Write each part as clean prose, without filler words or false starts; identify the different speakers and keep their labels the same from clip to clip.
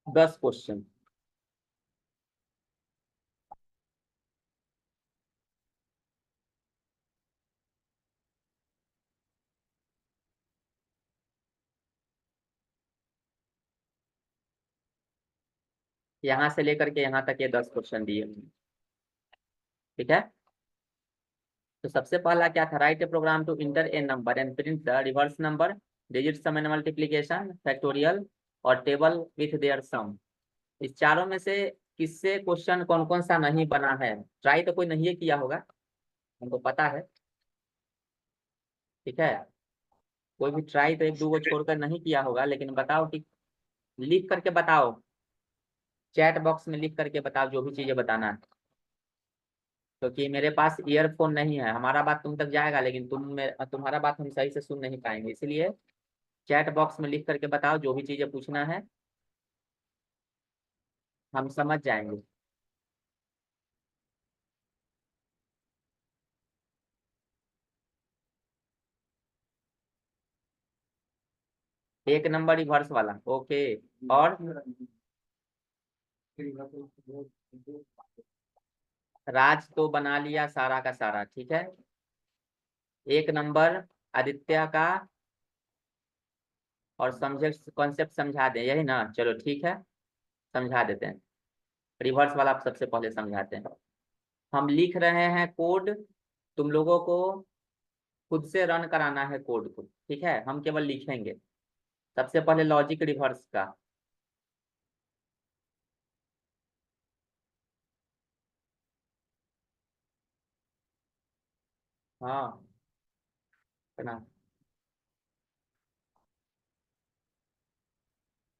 Speaker 1: 10 question. यहाँ से लेकर के यहाँ तक ये 10 क्वेश्चन दिए हुए हैं। ठीक है। तो सबसे पहला क्या था, write a program to enter a number and print the reverse number, digit sum and multiplication, factorial और टेबल विथ देयर सम। इस चारों में से किससे क्वेश्चन कौन कौन सा नहीं बना है? ट्राई तो कोई नहीं किया होगा, हमको पता है। ठीक है। कोई भी ट्राई तो एक दो को छोड़कर नहीं किया होगा, लेकिन बताओ कि लिख करके बताओ, चैट बॉक्स में लिख करके बताओ जो भी चीजें बताना है। क्योंकि मेरे पास ईयरफोन नहीं है, हमारा बात तुम तक जाएगा लेकिन तुम्हारा बात हम सही से सुन नहीं पाएंगे, इसलिए चैट बॉक्स में लिख करके बताओ जो भी चीजें पूछना है, हम समझ जाएंगे। एक नंबर रिवर्स वाला, ओके। और राज तो बना लिया सारा का सारा, ठीक है। एक नंबर आदित्य का, और समझे कॉन्सेप्ट समझा दे, यही ना? चलो ठीक है, समझा देते हैं। रिवर्स वाला आप सबसे पहले समझाते हैं। हम लिख रहे हैं कोड, तुम लोगों को खुद से रन कराना है कोड को, ठीक है, हम केवल लिखेंगे। सबसे पहले लॉजिक रिवर्स का। हाँ ना,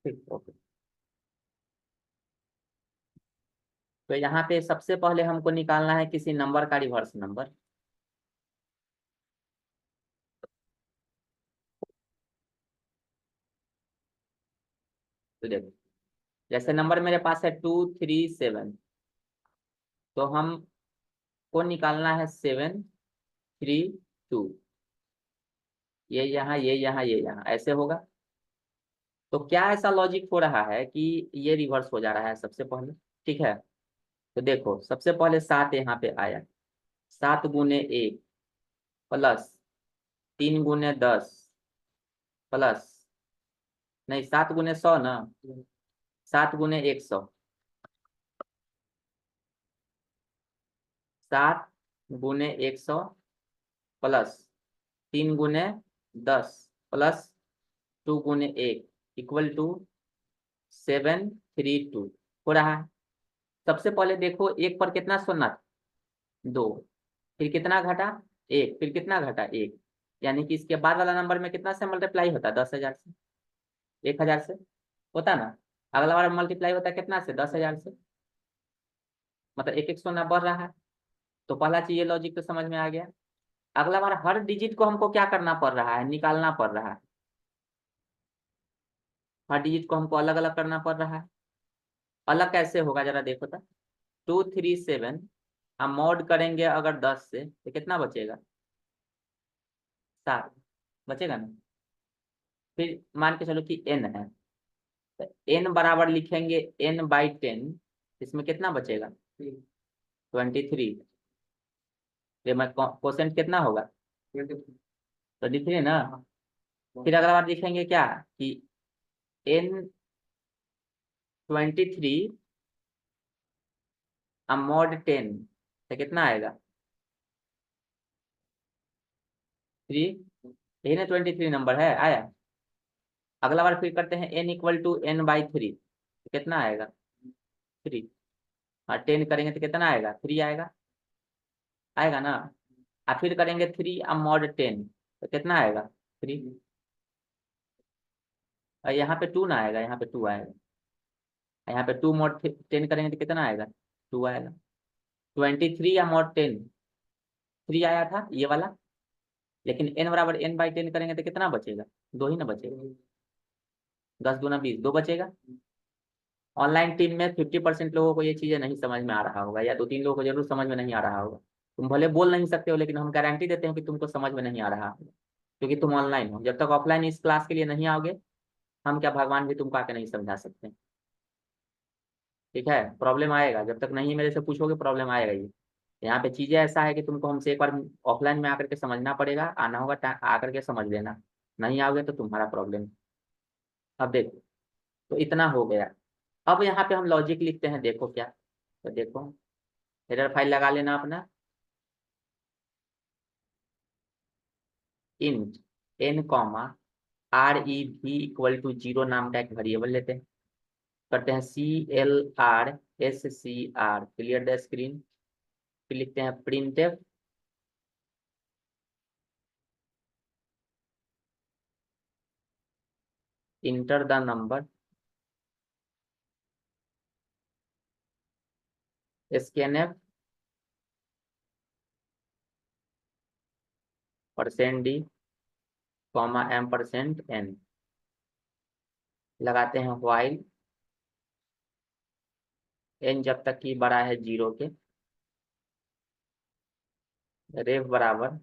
Speaker 1: ठीक, ओके। तो यहाँ पे सबसे पहले हमको निकालना है किसी नंबर का रिवर्स नंबर। तो देखो, जैसे नंबर मेरे पास है 237, तो हमको निकालना है 732। ये यहाँ, ये यहाँ, ये यहाँ, ऐसे होगा। तो क्या ऐसा लॉजिक हो रहा है कि ये रिवर्स हो जा रहा है सबसे पहले? ठीक है। तो देखो, सबसे पहले 7 यहाँ पे आया, 7 गुने 1 प्लस 3 गुने 10 प्लस, नहीं 7 गुने 100 ना, 7 गुने 100, 7 गुने 100 प्लस 3 गुने 10 प्लस 2 गुने 1 इक्वल टू 732 हो रहा है। सबसे पहले देखो, एक पर कितना सुनना था? 2। फिर कितना घटा? 1। फिर कितना घटा? 1। यानी कि इसके बाद वाला नंबर में कितना से मल्टीप्लाई होता है? 10,000 से, 1,000 से होता ना। अगला बार मल्टीप्लाई होता है कितना से? 10,000 से। मतलब एक एक सोना बढ़ रहा है। तो पहला चीज, ये लॉजिक तो समझ में आ गया। अगला बार हर डिजिट को हमको क्या करना पड़ रहा है? निकालना पड़ रहा है। हर डिजिट को हमको अलग अलग करना पड़ रहा है। अलग कैसे होगा जरा देखो तो। 237 हम मॉड करेंगे अगर 10 से तो कितना बचेगा? 7 बचेगा ना। फिर मान के चलो कि n है, तो n बराबर लिखेंगे n/10, इसमें कितना बचेगा? 23। ये मैं क्वोशेंट कितना होगा? 23 ना। फिर अगला बार लिखेंगे क्या कि n/23 mod 10, तो कितना आएगा? 3। यही ना 23 नंबर है, आया। अगला बार फिर करते हैं n=n/3, तो कितना आएगा? 3। हाँ, 10 करेंगे तो कितना आएगा? 3 आएगा, आएगा ना। और फिर करेंगे 3 mod 10, तो कितना आएगा? 3। और यहाँ पे 2 ना आएगा, यहाँ पे 2 आएगा। यहाँ पे 2 mod 10 करेंगे तो कितना आएगा? 2 आएगा। 23 या mod 10, 3 आया था ये वाला। लेकिन n=n/10 करेंगे तो कितना बचेगा? 2 ही ना बचेगा। 10 दूना 20, 2 बचेगा। ऑनलाइन टीम में 50% लोगों को ये चीजें नहीं समझ में आ रहा होगा, या 2-3 लोगों को जरूर समझ में नहीं आ रहा होगा। तुम भले बोल नहीं सकते हो, लेकिन हम गारंटी देते हैं कि तुमको समझ में नहीं आ रहा होगा, क्योंकि तुम ऑनलाइन हो। जब तक ऑफलाइन इस क्लास के लिए नहीं आओगे, हम क्या भगवान भी तुमको आके नहीं समझा सकते। ठीक है, प्रॉब्लम आएगा, जब तक नहीं मेरे से पूछोगे प्रॉब्लम आएगा ये। यहाँ पे चीजें ऐसा है कि तुमको हमसे एक बार ऑफलाइन में आकर के समझना पड़ेगा, आना होगा आकर के समझ लेना, नहीं आओगे तो तुम्हारा प्रॉब्लम। अब देखो, तो इतना हो गया। अब यहाँ पे हम लॉजिक लिखते हैं, देखो क्या, तो देखो हेडर फाइल लगा लेना अपना, int n comma r e भी इक्वल टू 0 नाम का एक वेरिएबल लेते हैं, करते हैं CLRSCR क्लियर द स्क्रीन, फिर लिखते हैं printf enter the number scanf %d comma %n, लगाते हैं व्हाइल n जब तक कि बड़ा है 0 के, रेफ बराबर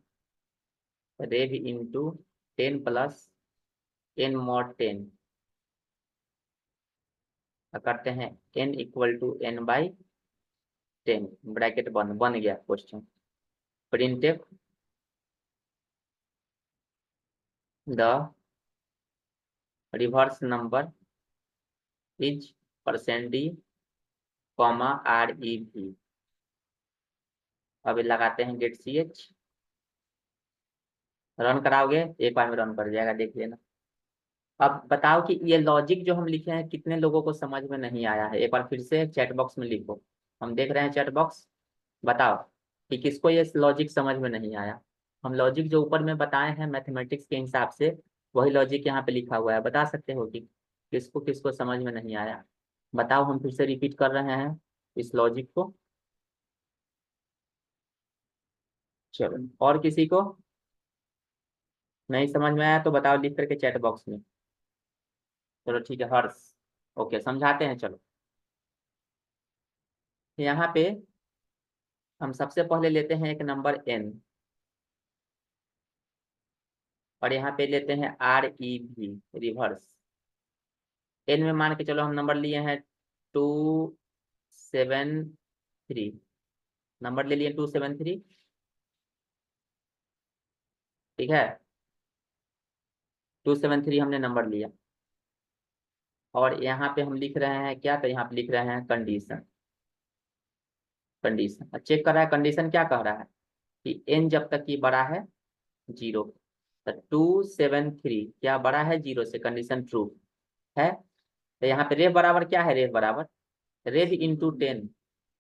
Speaker 1: रेफ इंटू 10 प्लस n mod 10, करते हैं n equal to n/10, bracket बन गया question. Printf the reverse number is %d comma REV, अब लगाते हैं गेट ch, रन कराओगे एक बार में रन कर जाएगा, देख लेना। अब बताओ कि ये लॉजिक जो हम लिखे हैं कितने लोगों को समझ में नहीं आया है, एक बार फिर से चैट बॉक्स में लिखो, हम देख रहे हैं चैट बॉक्स, बताओ कि किसको ये लॉजिक समझ में नहीं आया। हम लॉजिक जो ऊपर में बताए हैं मैथमेटिक्स के हिसाब से, वही लॉजिक यहाँ पे लिखा हुआ है, बता सकते हो कि किसको किसको समझ में नहीं आया। बताओ, हम फिर से रिपीट कर रहे हैं इस लॉजिक को। चलो, और किसी को नहीं समझ में आया तो बताओ लिख करके चैट बॉक्स में। चलो ठीक है, हर्ष, ओके समझाते हैं। चलो, यहाँ पे हम सबसे पहले लेते हैं एक नंबर n, और यहाँ पे लेते हैं REV रिवर्स। n में मान के चलो हम नंबर लिए हैं 273, नंबर ले लिए 273, ठीक है, 273 हमने नंबर लिया, और यहाँ पे हम लिख रहे हैं क्या, तो यहाँ पे लिख रहे हैं कंडीशन। कंडीशन चेक कर रहा है, कंडीशन क्या कह रहा है कि n जब तक की बड़ा है 0, तो 273 क्या बड़ा है 0 से, कंडीशन ट्रू है। तो यहाँ पे रेफ बराबर क्या है, रेफ बराबर रेफ इंटू 10,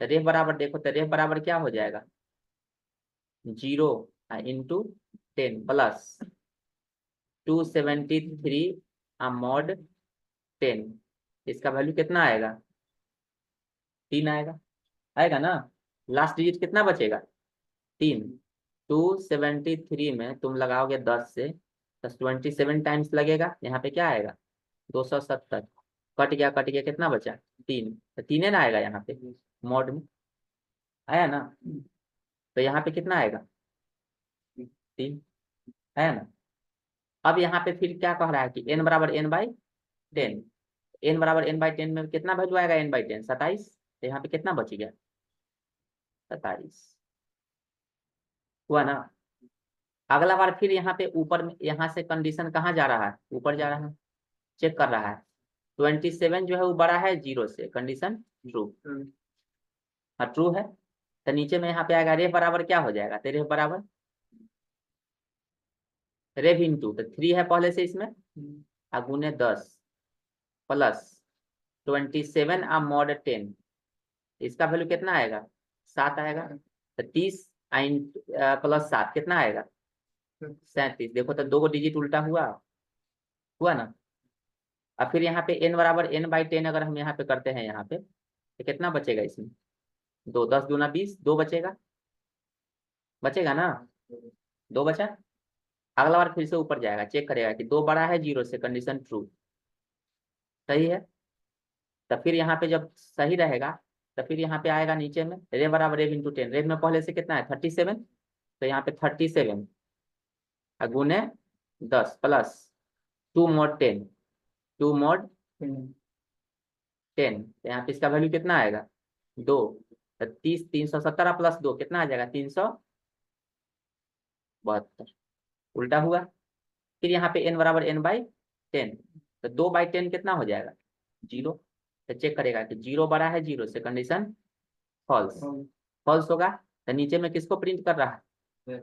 Speaker 1: तो रेफ बराबर देखो, तो रेफ बराबर क्या हो जाएगा 0 इंटू 10 प्लस 273 मॉड 10, इसका वैल्यू कितना आएगा 3 आएगा, आएगा ना, लास्ट डिजिट कितना बचेगा 3। 273 में तुम लगाओगे 10 से, 27 टाइम्स लगेगा, यहाँ पे क्या आएगा 270, कट गया कट गया, कितना बचा 3, तो 3 है ना आएगा यहाँ पे मॉड में, आया ना, तो यहाँ पे कितना आएगा 3, है ना। अब यहाँ पे फिर क्या कह रहा है कि n बराबर n/10, n बराबर n/10 में कितना वैल्यू आएगा n/10 27, तो यहाँ पे कितना बच गया 27, हुआ ना। अगला बार फिर यहाँ पे ऊपर में, यहाँ से कंडीशन कहाँ जा रहा है, ऊपर जा रहा है, चेक कर रहा है, 27 जो है वो बड़ा है 0 से, कंडीशन ट्रू, हाँ ट्रू है, तो नीचे में यहाँ पे आएगा रेफ बराबर क्या हो जाएगा, तो रेफ बराबर रेफ इंटू, तो 3 है पहले से इसमें, गुने 10 प्लस 27 मॉड 10, इसका वैल्यू कितना आएगा 7 आएगा, तो 30 प्लस 7 कितना आएगा 37, देखो तो 2 डिजिट उल्टा हुआ, हुआ ना। अब फिर यहाँ पे n बराबर n/10 अगर हम यहाँ पे करते हैं, यहाँ पे तो कितना बचेगा इसमें, 2, 10 दूना 20, 2 बचेगा, बचेगा ना, 2 बचा। अगला बार फिर से ऊपर जाएगा, चेक करेगा कि 2 बड़ा है 0 से, कंडीशन ट्रू, सही है। तो फिर यहाँ पे जब सही रहेगा, तो फिर यहाँ पे आएगा नीचे में रेव बराबर रेव इंटू 10, रेव में पहले से कितना है 37, तो यहाँ पे 37 गुने 10 प्लस 2 mod 10, 2 mod 10, तो यहाँ पे इसका वैल्यू कितना आएगा 2। तो 30 317 प्लस 2 कितना आ जाएगा 372। उल्टा हुआ। फिर यहाँ पे n बराबर n/10, तो 2/10 कितना हो जाएगा 0। तो चेक करेगा कि 0 बड़ा है 0 से, कंडीशन फॉल्स। फॉल्स होगा तो नीचे में किसको प्रिंट कर रहा है,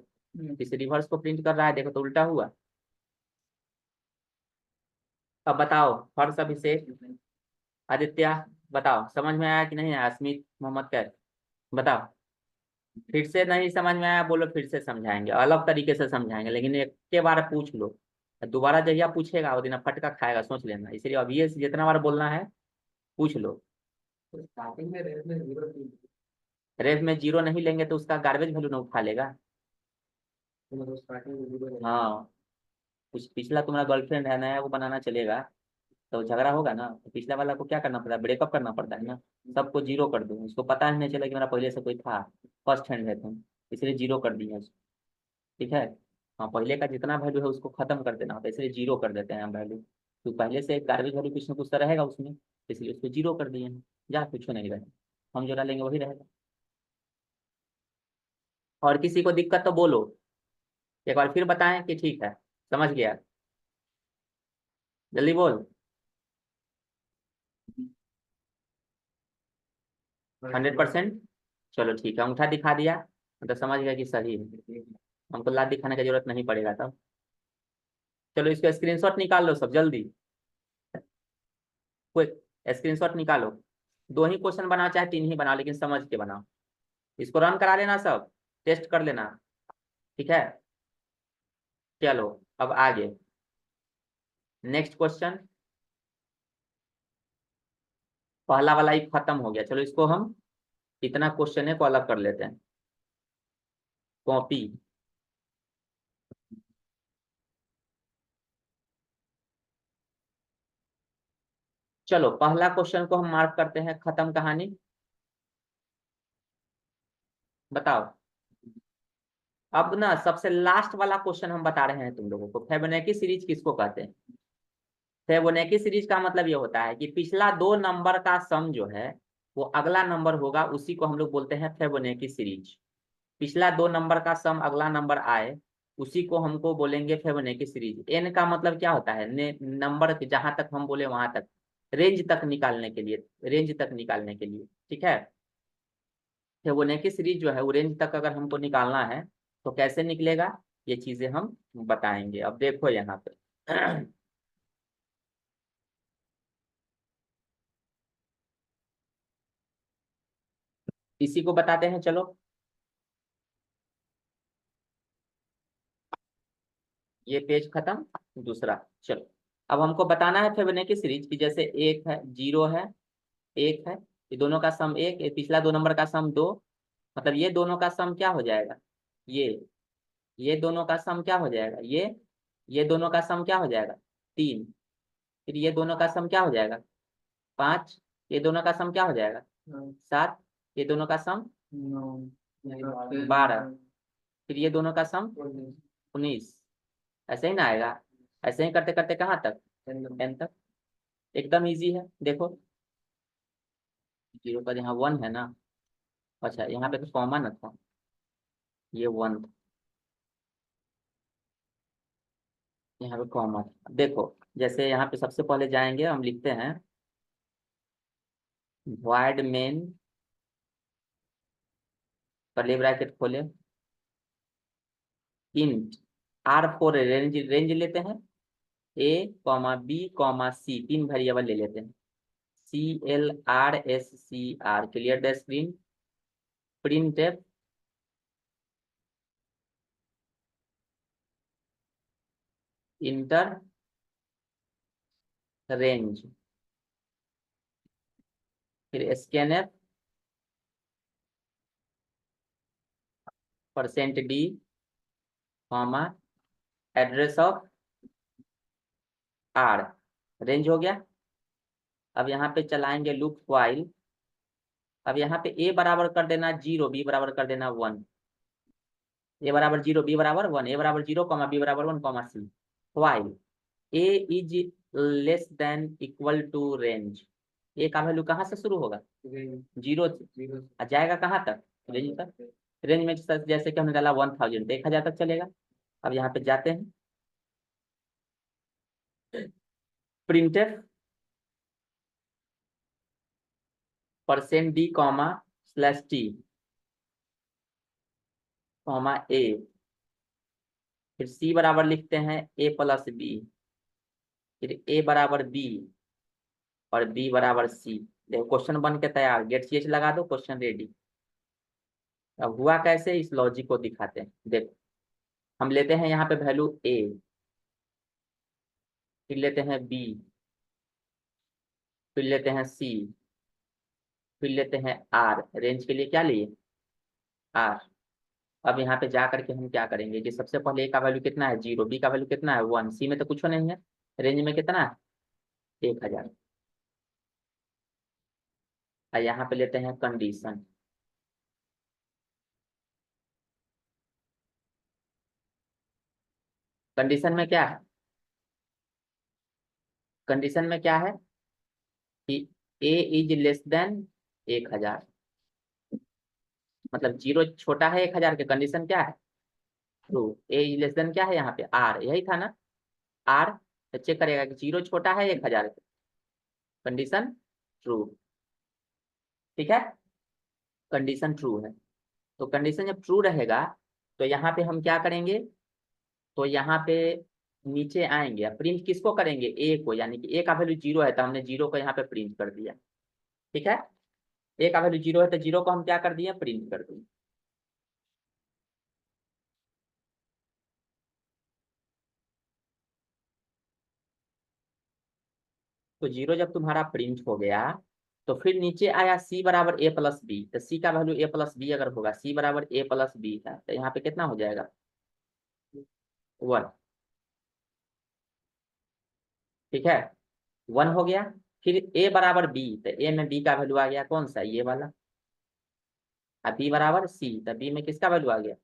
Speaker 1: इस रिवर्स को प्रिंट कर रहा है। देखो तो उल्टा हुआ। अब बताओ हर्ष, अभिषेक, आदित्य, बताओ समझ में आया कि नहीं आया। स्मित, मोहम्मद कैफ, बताओ। फिर से नहीं समझ में आया बोलो, फिर से समझाएंगे, अलग तरीके से समझाएंगे, लेकिन एक के बार पूछ लो। दोबारा जहिया पूछेगा वो दिन फटका खाएगा, सोच लेना। इसलिए अब ये जितना बार बोलना है पूछ लो।
Speaker 2: स्टार्टिंग में रेफ में 0 थी,
Speaker 1: रेफ में 0 नहीं लेंगे तो उसका गार्बेज वैल्यू ना उठा लेगा।
Speaker 2: तो मतलब स्टार्टिंग में 0 लेना।
Speaker 1: हाँ, कुछ पिछला तुम्हारा गर्लफ्रेंड है, नया वो बनाना चलेगा तो झगड़ा होगा ना। तो पिछला वाला को क्या करना पड़ता है, ब्रेकअप करना पड़ता है ना। सबको 0 कर दो, उसको पता ही नहीं चला कि मेरा पहले से कोई था, फर्स्ट हैंड है तुम, इसलिए 0 कर दिया उसको। ठीक है। हाँ, पहले का जितना वैल्यू है उसको खत्म कर देना होता है, इसलिए 0 कर देते हैं हम वैल्यू। तो पहले से एक गार्बेज वैल्यू कुछ ना कुछ तो रहेगा उसमें, इसलिए उसको 0 कर दिए हैं। जा, कुछ नहीं रहेगा, हम जो डालेंगे वही रहेगा। और किसी को दिक्कत तो बोलो, एक बार फिर बताएं कि ठीक है, समझ गया, जल्दी बोल। 100%। चलो ठीक है, अंगूठा दिखा दिया तो समझ गया कि सही है, हमको लात दिखाने की जरूरत नहीं पड़ेगा तब। चलो इसको स्क्रीनशॉट निकाल लो सब जल्दी, कोई स्क्रीनशॉट निकालो। 2 ही क्वेश्चन बनाओ चाहे 3 ही बनाओ, लेकिन समझ के बनाओ। इसको रन करा लेना, सब टेस्ट कर लेना। ठीक है। चलो अब आगे नेक्स्ट क्वेश्चन। पहला वाला ही खत्म हो गया, चलो इसको हम इतना क्वेश्चन है को अलग कर लेते हैं। कॉपी। चलो पहला क्वेश्चन को हम मार्क करते हैं, खत्म कहानी। बताओ। अब ना सबसे लास्ट वाला क्वेश्चन हम बता रहे हैं तुम लोगों को, फिबोनाची सीरीज किसको कहते हैं। फिबोनाची सीरीज का मतलब ये होता है कि पिछला 2 नंबर का सम जो है वो अगला नंबर होगा, उसी को हम लोग बोलते हैं फिबोनाची सीरीज। पिछला 2 नंबर का सम अगला नंबर आए, उसी को हमको बोलेंगे फिबोनाची सीरीज। एन का मतलब क्या होता है, नंबर जहां तक हम बोले वहां तक, रेंज तक निकालने के लिए, रेंज तक निकालने के लिए। ठीक है। फिबोनाची सीरीज जो है वो रेंज तक अगर हमको निकालना है तो कैसे निकलेगा, ये चीजें हम बताएंगे। अब देखो यहाँ पे इसी को बताते हैं चलो। ये पेज खत्म, दूसरा। चलो अब हमको बताना है फिबोनाची सीरीज की, जैसे 1 है 0 है 1 है, ये दोनों का सम 1, ये पिछला 2 नंबर का सम 2, मतलब ये दोनों का सम क्या हो जाएगा, ये ये दोनों का सम क्या हो जाएगा, ये दोनों का सम क्या हो जाएगा 3। फिर ये दोनों का सम क्या हो जाएगा 5, ये दोनों का सम क्या हो जाएगा 7, ये दोनों का सम 12, फिर ये दोनों का सम 19। ऐसे ही ना आएगा, ऐसे ही करते करते कहाँ तक 10 तक। एकदम इजी है देखो। 0 पर यहाँ 1 है ना, अच्छा यहाँ पे तो कॉमन था, ये 1 था, यहाँ पे कॉमन। देखो जैसे यहाँ पे सबसे पहले जाएंगे, हम लिखते हैं void main, कर्ली ब्रैकेट खोले, इंट R4 रेंज, रेंज लेते हैं, A comma B comma C, 3 variable ले लेते हैं। CLRSCR, clear the screen. Print enter range, फिर scanf %D comma address of R, range हो गया। अब यहाँ पे चलाएंगे लूप व्हाइल। अब यहाँ पे A बराबर कर देना 0, B बराबर कर देना 1, A बराबर 0 B बराबर 1, A बराबर 0 कॉमा B बराबर 1 comma C। While A is less than equal to range, A का वैल्यू कहाँ से शुरू होगा? जीरो से।
Speaker 2: जीरो
Speaker 1: और जाएगा कहाँ तक? रेंज तक। रेंज में जैसे कि हमने डाला 1000 तो 1000 तक चलेगा। अब यहाँ पे जाते हैं, printf %d comma /t comma A, फिर c बराबर लिखते हैं a प्लस बी, फिर a बराबर b और b बराबर c। देखो क्वेश्चन बन के तैयार, गेट ch लगा दो, क्वेश्चन रेडी। अब हुआ कैसे, इस लॉजिक को दिखाते हैं। देखो हम लेते हैं यहाँ पे वैल्यू a, फिर लेते हैं b, फिर लेते हैं c, फिर लेते हैं r। रेंज के लिए क्या लिए? r। अब यहाँ पे जा करके हम क्या करेंगे कि सबसे पहले a का वैल्यू कितना है? 0, b का वैल्यू कितना है? 1, c में तो कुछ नहीं है, रेंज में कितना है? 1000। और यहाँ पे लेते हैं कंडीशन। कंडीशन में क्या है? कंडीशन में क्या है कि a इज लेस देन 1000, मतलब 0 छोटा है 1000 के। कंडीशन क्या है? True. a is less then क्या है यहाँ पे? r, यही था ना r। तो चेक करेगा कि 0 छोटा है 1000 के, कंडीशन ट्रू। ठीक है, कंडीशन ट्रू है। तो कंडीशन जब ट्रू रहेगा तो यहाँ पे हम क्या करेंगे, तो यहाँ पे नीचे आएंगे, प्रिंट किसको करेंगे? ए को, यानी कि ए का वैल्यू 0 है तो हमने 0 को यहाँ पे प्रिंट कर दिया। ठीक है, ए का वैल्यू 0 है तो 0 को हम क्या कर दिए? प्रिंट कर दिए। तो 0 जब तुम्हारा प्रिंट हो गया तो फिर नीचे आया c बराबर a प्लस बी। तो c का वैल्यू a प्लस बी अगर होगा, c बराबर a प्लस बी है, तो यहाँ पे कितना हो जाएगा? 1। ठीक है, 1 हो गया। फिर a बराबर b, तो a में b का वैल्यू आ गया कौन सा? ये वाला। अब b बराबर c, तो b में किसका वैल्यू आ गया?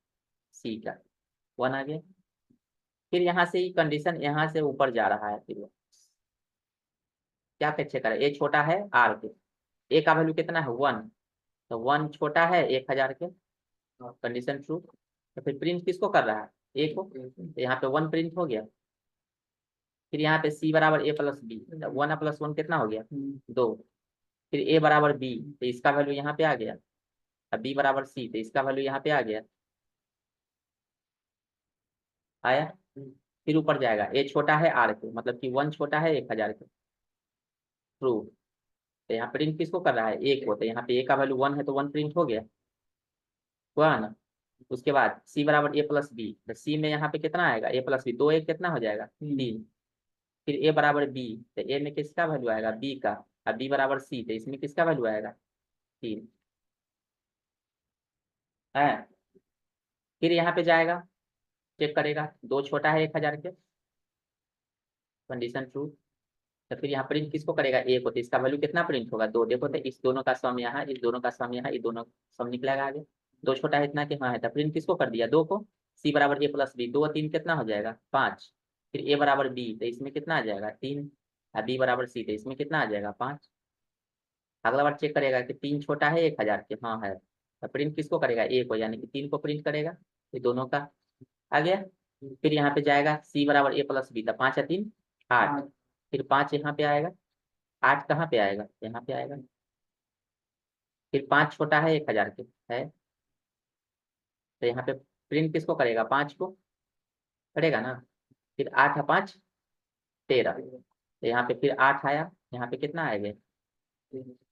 Speaker 1: c का। 1 आ गया। फिर यहाँ से ही कंडीशन यहाँ से ऊपर जा रहा है, फिर वो क्या चेक करें? a छोटा है r के, a का वैल्यू कितना है? 1। तो 1 छोटा है 1000 के, कंडीशन ट्रू। तो फिर प्रिंट किसको कर रहा है? ए को। तो यहाँ पे 1 प्रिंट हो गया। फिर यहाँ पे c बराबर a प्लस बी, 1 प्लस 1 कितना हो गया? 2। फिर a बराबर b, तो इसका वैल्यू यहाँ पे आ गया। अब b बराबर c, तो इसका वैल्यू यहाँ पे आ गया। आया। फिर ऊपर जाएगा, a छोटा है r के, मतलब कि 1 छोटा है 1000 के, ट्रू। तो यहाँ प्रिंट किसको कर रहा है? ए को। तो यहाँ पे a का वैल्यू 1 है तो 1 प्रिंट हो गया, हुआ ना। उसके बाद c बराबर a प्लस बी, तो c में यहाँ पे कितना आएगा? a प्लस बी, 2 1 कितना हो जाएगा? 3। फिर a बराबर b, तो a में किसका वैल्यू आएगा? b का। अब b बराबर c, तो इसमें किसका वैल्यू आएगा? 3 है। फिर यहाँ पे जाएगा, चेक करेगा, 2 छोटा है 1000 के, कंडीशन ट्रू। तो फिर यहाँ प्रिंट किसको करेगा? ए को। तो इसका वैल्यू कितना प्रिंट होगा? 2। देखो तो इस दोनों का सम यहाँ, इस दोनों का सम यहाँ, ये दोनों सम निकलेगा आगे। 2 छोटा है इतना कि हाँ है, तो प्रिंट किसको कर दिया? 2 को। c बराबर a प्लस बी, 2 और 3 कितना हो जाएगा? 5। फिर a बराबर b, तो इसमें कितना आ जाएगा? 3। और b बराबर c, तो इसमें कितना आ जाएगा? 5। अगला बार चेक करेगा कि 3 छोटा है 1000 के, हाँ है, तो प्रिंट किसको करेगा? ए को, यानी कि 3 को प्रिंट करेगा। ये दोनों का आ गया। फिर यहाँ पे जाएगा c बराबर a प्लस बी, तो 5 या 3 8। फिर 5 यहाँ पे आएगा, 8 कहाँ पे आएगा? यहाँ पे आएगा। फिर 5 छोटा है 1000 के, है, तो यहाँ पे प्रिंट किसको करेगा? 5 को करेगा ना। फिर 8 है 5 13, तो यहाँ पे फिर 8 आया, यहाँ पे कितना आएगा?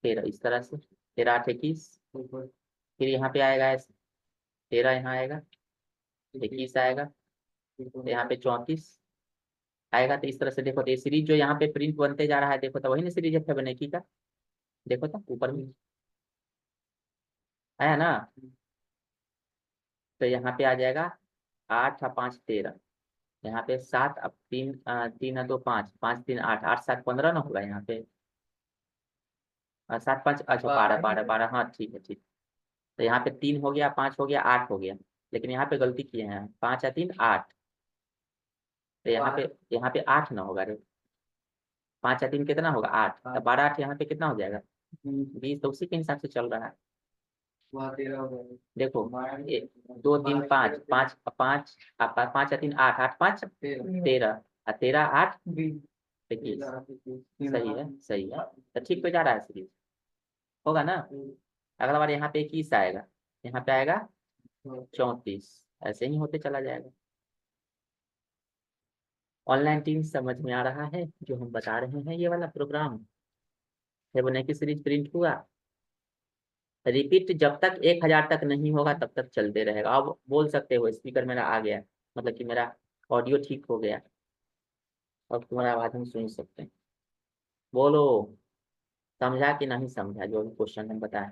Speaker 1: 13। इस तरह से 13 8 21। फिर यहाँ पे आएगा 13, यहाँ आएगा 21 आएगा, तो यहाँ पे 34 आएगा। तो इस तरह से देखो, तो ये सीरीज जो यहाँ पे प्रिंट बनते जा रहा है, देखो तो वही ना सीरीज है फिबोनाची का। देखो तो ऊपर में आया ना। तो यहाँ पे आ जाएगा 8 और 5 13, यहाँ पे 7, अब 3 3 है 2 5, 5 3 8, 8 7 15 ना होगा यहाँ पे। 7 5, अच्छा 12 12 12, हाँ ठीक है ठीक। तो यहाँ पे 3 हो गया, 5 हो गया, 8 हो गया, लेकिन यहाँ पे गलती किए हैं, 5 या 3 8। तो यहाँ पे 8 ना होगा रे, 5 या 3 कितना होगा 8, तो 12 8 यहाँ पे कितना हो जाएगा 20, तो उसी के हिसाब से चल रहा है।
Speaker 2: वहाँ 13 हो गया।
Speaker 1: देखो 2 3 5 5 5 5 या 3 8 8 5 13 और 13 8 21, सही है सही है, तो ठीक पे जा रहा है सीरीज, होगा ना। अगला बार यहाँ पे 21 आएगा, यहाँ पे आएगा 34, ऐसे ही होते चला जाएगा। ऑनलाइन टीम समझ में आ रहा है जो हम बता रहे हैं, ये वाला प्रोग्राम फिबोनाची सीरीज प्रिंट हुआ। रिपीट जब तक 1000 तक नहीं होगा तब तक चलते रहेगा। अब बोल सकते हो स्पीकर मेरा आ गया, मतलब कि मेरा ऑडियो ठीक हो गया, अब तुम्हारा आवाज हम सुन सकते हैं। बोलो, समझा कि नहीं समझा जो भी क्वेश्चन हम बताए?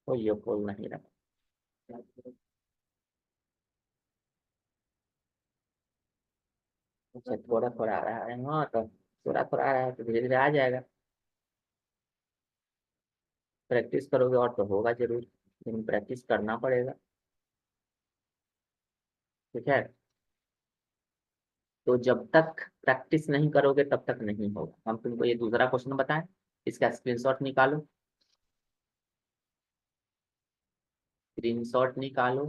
Speaker 1: कोई ये बोल नहीं रहा। अच्छा थोड़ा थोड़ा आ रहा है, हाँ तो थोड़ा थोड़ा आ रहा है तो धीरे धीरे आ जाएगा। प्रैक्टिस करोगे और तो होगा जरूर, लेकिन प्रैक्टिस करना पड़ेगा, ठीक है। तो जब तक प्रैक्टिस नहीं करोगे तब तक नहीं होगा। हम तुमको ये दूसरा क्वेश्चन बताएं, इसका स्क्रीनशॉट निकालो, स्क्रीनशॉट निकालो।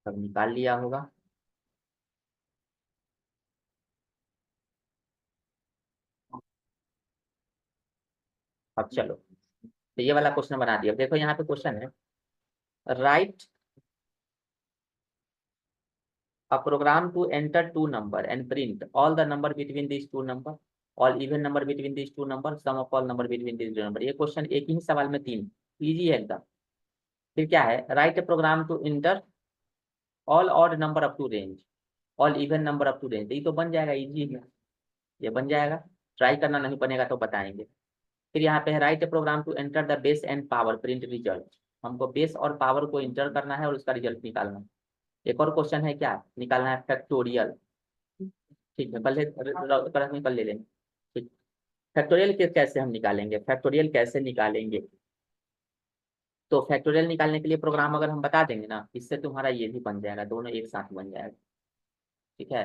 Speaker 1: सब निकाल लिया होगा। अब चलो, तो ये वाला क्वेश्चन बना दिया। देखो यहाँ पे क्वेश्चन है, right a program to enter two number and print all the number between these two number, all even number between these two number, sum of all number between these two number। ये question एक ही सवाल में 3, easy है एकदम। फिर क्या है, write a program to enter all odd number up to range, all even number up to range. ये तो बन जाएगा, इजी है, ये बन जाएगा, ट्राई करना नहीं बनेगा तो बताएंगे। फिर यहाँ पे है write a program to enter the base and power print result, हमको बेस और पावर को इंटर करना है और उसका रिजल्ट निकालना है। एक और क्वेश्चन है, क्या निकालना है, फैक्टोरियल। ठीक है, कल ले लेंगे। ठीक, फैक्टोरियल कैसे हम निकालेंगे, फैक्टोरियल कैसे निकालेंगे? तो फैक्टोरियल निकालने के लिए प्रोग्राम अगर हम बता देंगे ना, इससे तुम्हारा ये भी बन जाएगा, दोनों एक साथ बन जाएगा, ठीक है।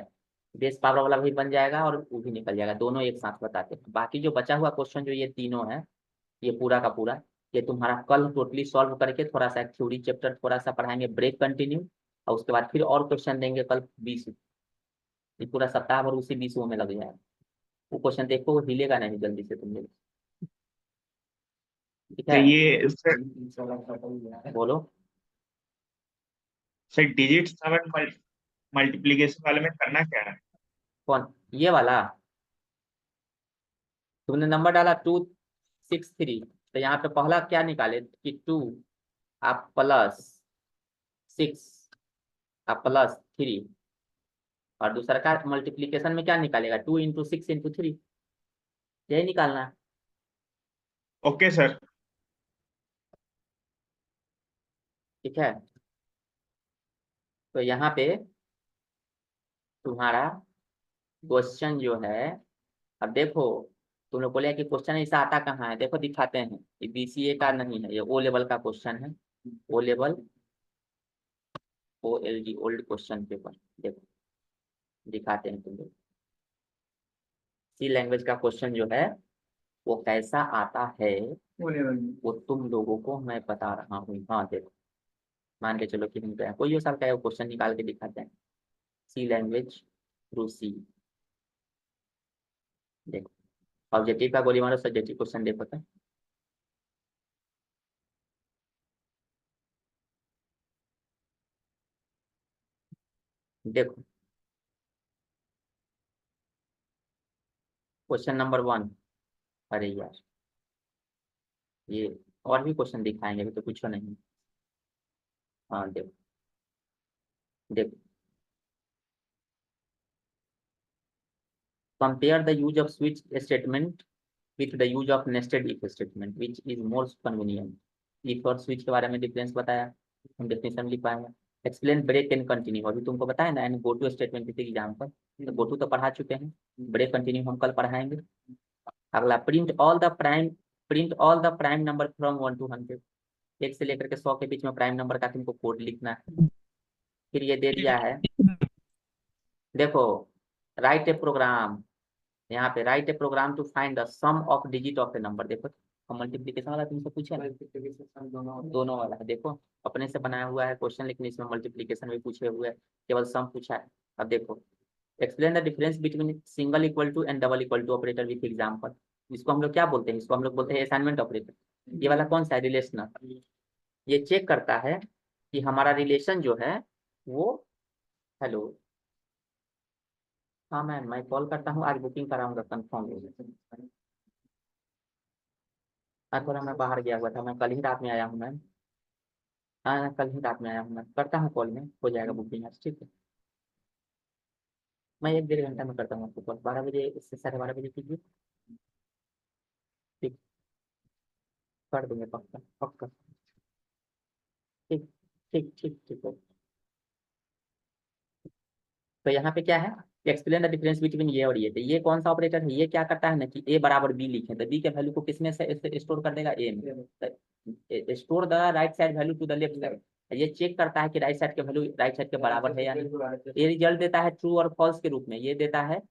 Speaker 1: बेस पावर वाला भी बन जाएगा और वो भी निकल जाएगा, दोनों एक साथ बताते हैं। बाकी जो बचा हुआ क्वेश्चन जो ये तीनों है, ये पूरा का पूरा, ये तुम्हारा कल टोटली सॉल्व करके थोड़ा सा थ्योरी चैप्टर थोड़ा सा पढ़ाएंगे, ब्रेक कंटिन्यू, और उसके बाद फिर और क्वेश्चन देंगे कल 20। ये पूरा सप्ताह भर उसी 20 में लग जाएगा। वो क्वेश्चन देखो, वो हिलेगा नहीं जल्दी से तुम लोग, ठीक
Speaker 3: तो
Speaker 1: है।
Speaker 3: ये
Speaker 1: बोलो।
Speaker 3: सर डिजिट 7 मल्टीप्लीकेशन वाले में करना क्या है?
Speaker 1: कौन ये वाला? तुमने नंबर डाला 263, तो यहाँ पे पहला क्या निकाले कि 2 आप प्लस 6 आप प्लस 3, और दूसरा का मल्टीप्लीकेशन में क्या निकालेगा, 2 इंटू 6 इंटू 3, यही निकालना है।
Speaker 3: Okay sir.
Speaker 1: ठीक है, तो यहाँ पे तुम्हारा क्वेश्चन जो है, अब देखो, तुमने बोला कि क्वेश्चन ऐसा आता कहाँ है, देखो दिखाते हैं, ये बीसीए का नहीं है, ये ओ लेवल का क्वेश्चन है, O level OLD old question paper. देखो दिखाते हैं तुम लोग, सी लैंग्वेज का क्वेश्चन जो है वो कैसा आता है वो तुम लोगों को मैं बता रहा हूँ। हाँ देखो, मान के चलो कि हम गए कोई साल का क्वेश्चन निकाल के दिखाते हैं, सी लैंग्वेज थ्रू सी। देखो ऑब्जेक्टिव का गोली मारो, सब्जेक्टिव क्वेश्चन देखो तो देखो, क्वेश्चन नंबर 1, अरे यार ये और भी क्वेश्चन दिखाएंगे, अभी तो कुछ नहीं। हाँ देखो, देखो compare the use of switch statement with the use of nested if statement which is more convenient। if और switch के बारे में डिफरेंस बताया, हम डेफिनेशन लिख पाएंगे। एक्सप्लेन ब्रेक एंड कंटिन्यू, अभी तुमको बताया ना, एंड गो टू स्टेटमेंट किसी एग्जाम पर, तो गो टू तो पढ़ा चुके हैं, ब्रेक कंटिन्यू हम कल पढ़ाएंगे। अगला print all the prime number from 1 to 100, 1 से लेकर के 100 के बीच में प्राइम नंबर का तुमको कोड लिखना है। फिर ये दे दिया है, देखो राइट ए प्रोग्राम, यहाँ पे write a program to find the sum of digit of a number. देखो मल्टीप्लीकेशन वाला तुमसे पूछा ना, दोनों वाला है, देखो अपने से बनाया हुआ है क्वेश्चन, लेकिन इसमें मल्टीप्लीकेशन भी पूछे हुए है, केवल सम पूछा है। अब देखो explain the difference between single equal to and double equal to operator with example. इसको हम लोग क्या बोलते हैं, इसको हम लोग बोलते हैं असाइनमेंट ऑपरेटर। ये वाला कौन सा है, रिलेशनल। ये चेक करता है कि हमारा रिलेशन जो है वो, हेलो हाँ मैम मैं कॉल करता हूँ, आज बुकिंग कराऊंगा कंफर्म। थोड़ा मैं बाहर गया हुआ था, मैं कल ही रात में आया हूँ मैम। हाँ कल ही रात में आया हूँ, मैं करता हूँ कॉल में, हो जाएगा बुकिंग आज, ठीक है। मैं 1 डेढ़ घंटा में करता हूँ आपको कॉल, 12 बजे से 12:30 बजे कीजिए, ठीक, कर दूंगे पक्का पक्का, ठीक ठीक ठीक ठीक है। तो यहाँ पे क्या है, एक्सप्लेन द डिफरेंस बिटवीन ये और ये। तो ये कौन सा ऑपरेटर है, ये क्या करता है ना कि ए बराबर बी लिखे, तो बी के वैल्यू को किसमें से स्टोर कर देगा, ए में। Store the right side value to the left side, ये चेक करता है कि राइट साइड के वैल्यू राइट साइड के बराबर है या नहीं। ये रिजल्ट देता है ट्रू और फॉल्स के रूप में, ये देता है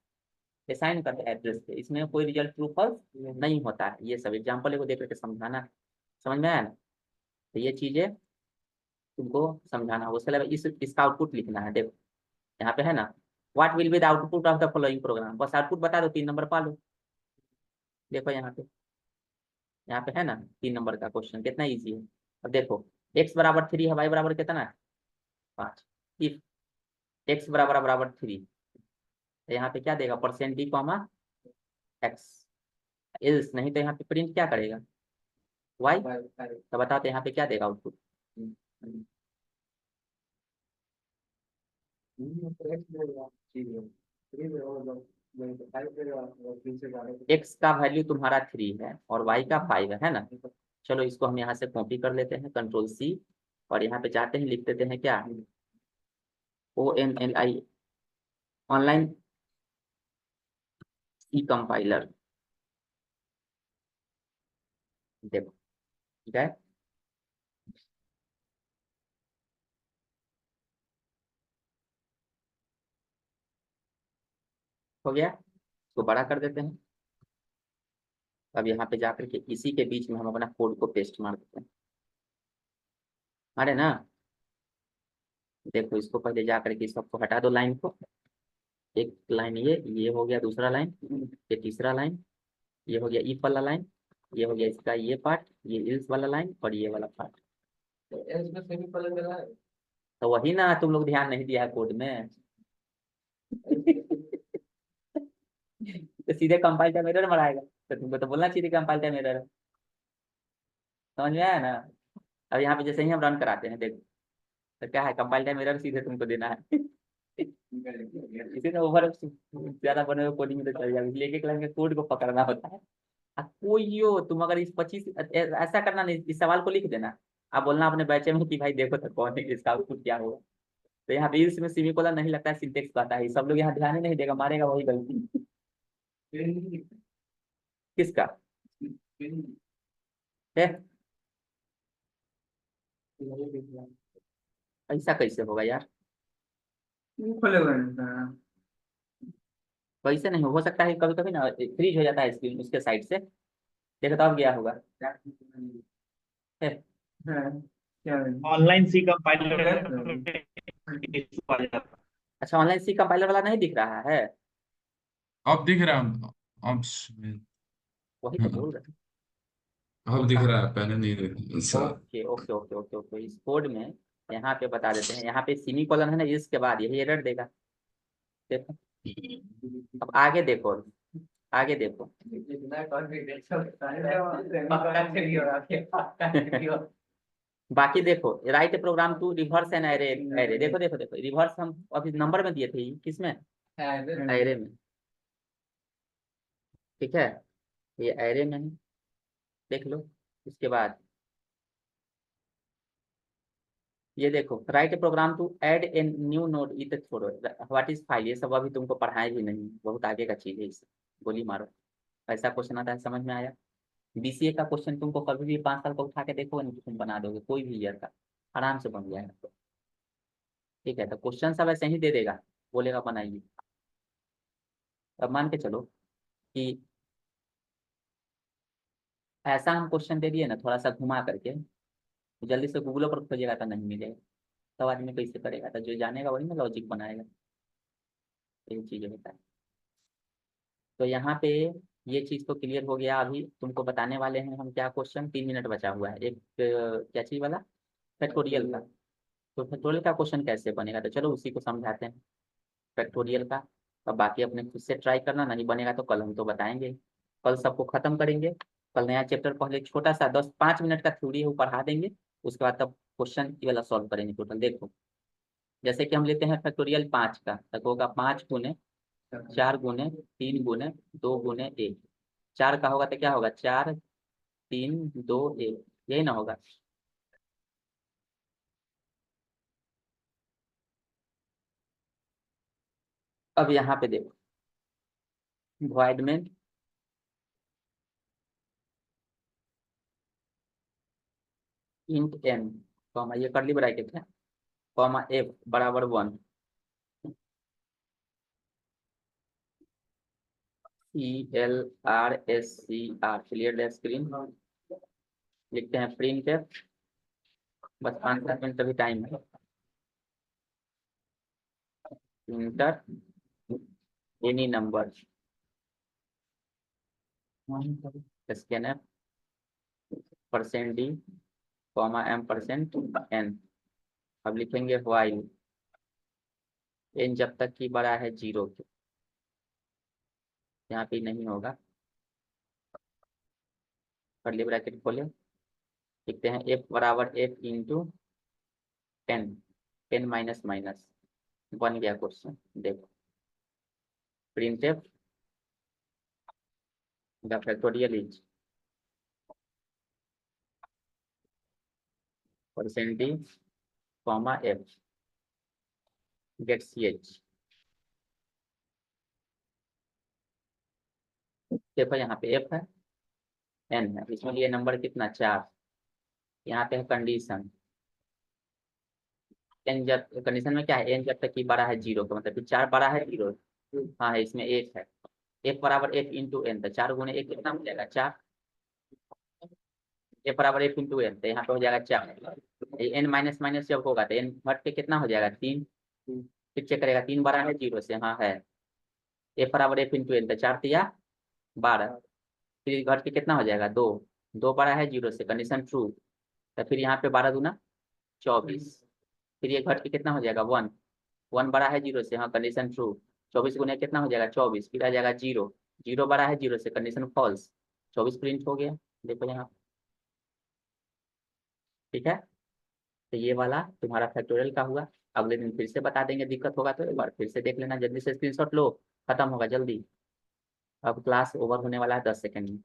Speaker 1: असाइन करता है एड्रेस पे, इसमें कोई रिजल्ट ट्रू फॉल्स नहीं होता है। ये सब एग्जाम्पल को देख करके समझाना, समझ में आया ना। तो ये चीजें तुमको समझाना, उसके अलावा इसका आउटपुट लिखना है। देखो यहाँ पे है ना, what will be the output of the following programme, बस आउटपुट बता दो, 3 नंबर पा लो। देखो यहाँ पे है ना 3 नंबर का क्वेश्चन, कितना इजी है। अब देखो x बराबर 3 है, y बराबर कितना है 5। इफ x बराबर बराबर 3, तो यहाँ पे क्या देगा, percent d comma x। Else नहीं तो यहाँ पे प्रिंट क्या करेगा, y। तो बताओ तो यहाँ पे क्या देगा आउटपुट, x का वैल्यू तुम्हारा 3 है और y का 5 है ना। चलो इसको हम यहाँ से कॉपी कर लेते हैं, कंट्रोल C, और यहाँ पे जाते हैं लिख देते हैं क्या, ONLI ऑनलाइन सी कंपाइलर। देखो ठीक है, हो गया, इसको बड़ा कर देते हैं। अब यहाँ पे जाकर के इसी के बीच में हम अपना कोड को पेस्ट मार देते हैं, अरे ना। देखो इसको पहले जाकर के सबको हटा दो लाइन को, एक लाइन ये हो गया, दूसरा लाइन, ये तीसरा लाइन, ये हो गया इफ वाला लाइन, ये हो गया इसका ये पार्ट, ये इल्स वाला लाइन और ये वाला पार्ट। तो वही ना, तुम लोग ध्यान नहीं दिया है कोड में। तो सीधे कंपाइल टाइम एरर मराएगा, तो तुमको तो बोलना चाहिए कंपाइल टाइम एरर, समझ में आया ना। अब यहाँ पे जैसे ही हम रन कराते हैं, देखो तो क्या है, कंपाइल टाइम एरर सीधे तुमको देना है। इसी में ओवर ज्यादा बने हुए कोडिंग में तो चल जाएगा, इसलिए एक एक लाइन के कोड को पकड़ना होता है। कोई हो तुम अगर इस 25 ऐसा करना नहीं, इस सवाल को लिख देना, आप बोलना अपने बैचे में कि भाई देखो तो कौन है, इसका आउटपुट क्या होगा। तो यहाँ पे इसमें सेमीकोलन नहीं लगता है, सिंटेक्स का आता है, सब लोग यहाँ ध्यान ही नहीं देगा, मारेगा वही गलती। किसका है, ऐसा कैसे होगा यार,
Speaker 2: खोले हुए हैं।
Speaker 1: वैसे नहीं हो सकता है, कभी कभी ना फ्रीज हो जाता है स्क्रीन उसके साइड से, देखो तो अब गया होगा है?
Speaker 2: क्या है?
Speaker 3: ऑनलाइन सी कंपाइलर
Speaker 1: अच्छा ऑनलाइन सी कंपाइलर वाला नहीं दिख रहा है,
Speaker 4: अब दिख रहा है। अब
Speaker 1: वही तो बोल रहे
Speaker 4: अब दिख
Speaker 1: हैं।
Speaker 4: रहा है, पहले नहीं दिख अच्छा।
Speaker 1: Okay okay okay okay okay, इस कोड में यहाँ पे बता देते हैं, यहाँ पे सेमी कॉलन है ना, इसके बाद यही एरर देगा। देखो अब आगे देखो, आगे देखो। बाकी देखो write program to reverse an array, array देखो देखो देखो, रिवर्स हम अभी नंबर में दिए थे, किसमें, एरे में, ठीक है, ये एरे में है, देख लो। इसके बाद ये देखो write program to add a new node, ये तो छोड़ो, व्हाट इज फाइल, ये सब अभी तुमको पढ़ाए भी नहीं, बहुत आगे का चीज है, इसे गोली मारो। ऐसा क्वेश्चन आता है, समझ में आया। बीसीए का क्वेश्चन तुमको कभी भी 5 साल का उठा के देखो नहीं, तुम बना दोगे कोई भी ईयर का, आराम से बन जाएगा। ठीक है, तो क्वेश्चन सब ऐसे ही दे देगा, बोलेगा बनाइए। अब मान के चलो कि ऐसा हम क्वेश्चन दे दिए ना थोड़ा सा घुमा करके, तो जल्दी से गूगल पर खोजेगा तो नहीं मिलेगा, तब आदमी कैसे करेगा, तो जो जानेगा वही ना लॉजिक बनाएगा। यही चीज़ होता है। तो यहाँ पे ये चीज़ तो क्लियर हो गया। अभी तुमको बताने वाले हैं हम क्या क्वेश्चन, 3 मिनट बचा हुआ है। एक क्या चीज़ वाला, फैक्टोरियल का। तो फैक्टोरियल का क्वेश्चन कैसे बनेगा, तो चलो उसी को समझाते हैं फैक्टोरियल का। अब बाकी अपने खुद से ट्राई करना, नहीं बनेगा तो कल हम तो बताएंगे, कल सबको खत्म करेंगे। कल नया चैप्टर पहले छोटा सा 10-5 मिनट का थ्योरी है वो पढ़ा देंगे, उसके बाद तब क्वेश्चन वाला सॉल्व करेंगे टोटल। देखो जैसे कि हम लेते हैं फैक्टोरियल 5 का, तक होगा 5 गुने 4 गुने 3 गुने 2 गुने 1। 4 का होगा तो क्या होगा, 4 3 2 1, यही ना होगा। अब यहाँ पे देखो वॉइड में इंट एन कॉमा, ये करली ब्रैकेट है, कॉमा एफ बराबर 1, CLRSCR क्लियर द स्क्रीन। लिखते हैं प्रिंट एफ, बस 5-7 मिनट अभी टाइम है। Inter any number scan F %d comma m%n। अब लिखेंगे वाइल n जब तक की बड़ा है 0 के, यहाँ पे नहीं होगा, कर्ली ब्रैकेट खोले, लिखते हैं f बराबर f इंटू 10, 10 माइनस माइनस, बन गया क्वेश्चन। देखो printf the factorial is %d comma f get ch। देखो यहाँ पे f है, n है, इसमें ये नंबर कितना 4, यहाँ पे है कंडीशन n, जब कंडीशन में क्या है n जब तक की बड़ा है 0 का, मतलब कि 4 बड़ा है 0। हाँ है, इसमें 1 है, f बराबर f इंटू एन, तो 4 गुने 1 कितना हो जाएगा 4, f बराबर f इंटू एन, तो यहाँ पे हो जाएगा 4। n माइनस माइनस जब होगा तो n घट के कितना हो जाएगा 3, फिर चेक करेगा 3 बड़ा है 0 से, हाँ है, f बराबर f इंटू एन, तो 4 तिया 12, फिर घट के कितना हो जाएगा 2, 2 बड़ा है 0 से, कंडीशन ट्रू, तो फिर यहाँ पे 12 दूना 24, फिर ये घट के कितना हो जाएगा 1, 1 बड़ा है 0 से, हाँ कंडीशन ट्रू, 24 गुने कितना हो जाएगा 24, फिर आ जाएगा 0, 0 बड़ा है 0 से, कंडीशन फॉल्स, 24 प्रिंट हो गया। देखो यहाँ, ठीक है। तो ये वाला तुम्हारा फैक्टोरियल का हुआ। अगले दिन फिर से बता देंगे, दिक्कत होगा तो एक बार फिर से देख लेना, जल्दी से स्क्रीनशॉट लो, खत्म होगा जल्दी। अब क्लास ओवर होने वाला है 10 सेकंड में,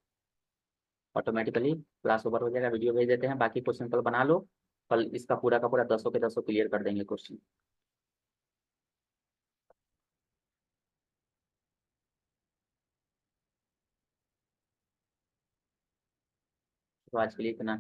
Speaker 1: ऑटोमेटिकली क्लास ओवर हो जाएगा, वीडियो भेज देते हैं, बाकी क्वेश्चन कल बना लो, कल इसका पूरा का पूरा 10 के 10 क्लियर कर देंगे क्वेश्चन। तो आज के लिए इतना।